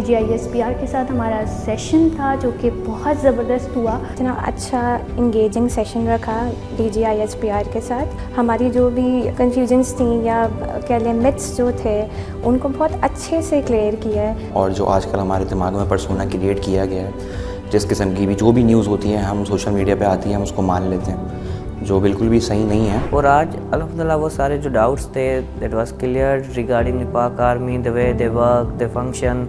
DGISPR के साथ हमारा सेशन था जो कि बहुत ज़बरदस्त हुआ। इतना अच्छा इंगेजिंग सेशन रखा DGISPR के साथ। हमारी जो भी कन्फ्यूजन्स थी या कह लें मिथ्स जो थे उनको बहुत अच्छे से क्लियर किया है। और जो आजकल हमारे दिमाग में पर्सोना क्रिएट किया गया है, जिस किस्म की भी जो भी न्यूज़ होती है हम सोशल मीडिया पे आती है हम उसको मान लेते हैं, जो बिल्कुल भी सही नहीं है। और आज अल्हम्दुलिल्लाह वो सारे जो डाउट्स थे that was clear regarding the Pak army, the way they work, the function,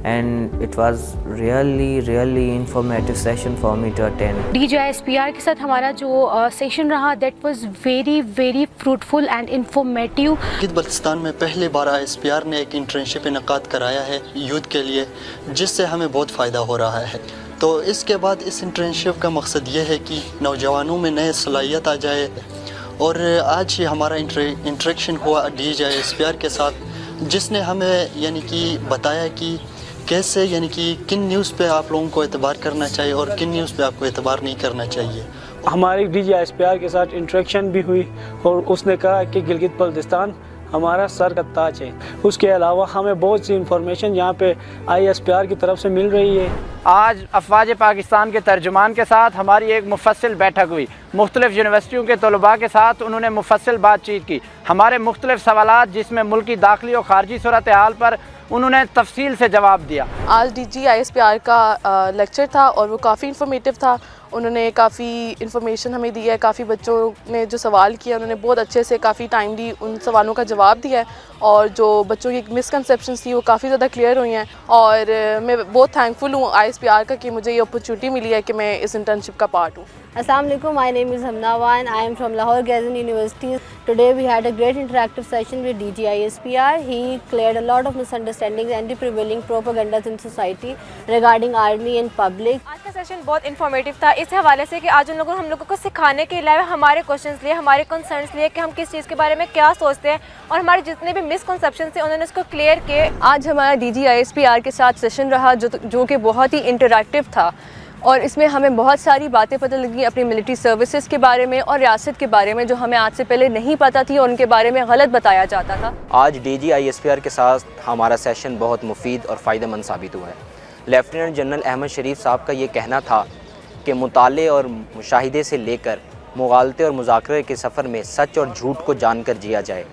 and it was really informative session for me to attend. DGISPR के साथ हमारा जो सेशन रहा that was very fruitful and informative. Baltistan में पहली बार ISPR ने एक internship इनकाद कराया है यूथ के लिए, जिससे हमें बहुत फ़ायदा हो रहा है। तो इसके बाद इस इंटर्नशिप का मकसद ये है कि नौजवानों में नए सलाहियत आ जाए। और आज ही हमारा इंटरेक्शन हुआ DGISPR के साथ, जिसने हमें यानी कि बताया कि कैसे यानी कि किन न्यूज़ पे आप लोगों को एतबार करना चाहिए और किन न्यूज़ पे आपको एतबार नहीं करना चाहिए। हमारी DGISPR के साथ इंटरेक्शन भी हुई और उसने कहा कि गिलगित बल्तिस्तान हमारा सर का ताज है। उसके अलावा हमें बहुत सी इंफॉर्मेशन यहाँ पे ISPR की तरफ से मिल रही है। आज अफवाज पाकिस्तान के तर्जुमान के साथ हमारी एक मुफस्सिल बैठक हुई। मुख्तलिफ़ यूनिवर्सिटियों के तलबा के साथ उन्होंने मुफस्सिल बातचीत की। हमारे मुख्तलिफ़ सवालात जिसमें मुल्की दाखिली और ख़ारजी सूरत हाल पर उन्होंने तफसील से जवाब दिया। आज DGISPR का लेक्चर था और वो काफ़ी इन्फॉर्मेटिव था। उन्होंने काफ़ी इन्फॉर्मेशन हमें दी है। काफ़ी बच्चों ने जो सवाल किया उन्होंने बहुत अच्छे से काफ़ी टाइमली उन सवालों का जवाब दिया है और जो बच्चों की मिसकंसेप्शंस थी वो काफ़ी ज़्यादा क्लियर हुई हैं। और मैं बहुत थैंकफुल हूँ ISPR का कि मुझे ये अपॉर्चुनिटी मिली है कि मैं इस इंटर्नशिप का पार्ट हूँ। Assalamu alaikum, my name is Hamna Wan. I am from Lahore Ghazan University. Today we had a great interactive session with DGISPR. He cleared a lot of misunderstandings and the prevailing propagandas in society regarding army and public. आज का session बहुत informative था इस हवाले से कि आज उन लोगों ने हम लोगों को सिखाने के अलावा हमारे क्वेश्चंस लिए, हमारे कंसर्न्स लिए कि हम किस चीज़ के बारे में क्या सोचते हैं और हमारे जितने भी मिसकंसेप्शन थे उन्होंने उसको क्लियर किए। आज हमारा DGISPR के साथ सेशन रहा जो कि बहुत ही इंटरैक्टिव था और इसमें हमें बहुत सारी बातें पता लगी अपनी मिलिट्री सर्विसेज के बारे में और रियासत के बारे में जो हमें आज से पहले नहीं पता थी और उनके बारे में गलत बताया जाता था। आज DGISPR के साथ हमारा सेशन बहुत मुफीद और फ़ायदेमंद साबित हुआ है। लेफ्टिनेंट जनरल अहमद शरीफ साहब का ये कहना था कि मुताले और मुशाहिदे से लेकर मुगालते और मुज़ाकरे के सफ़र में सच और झूठ को जानकर जिया जाए।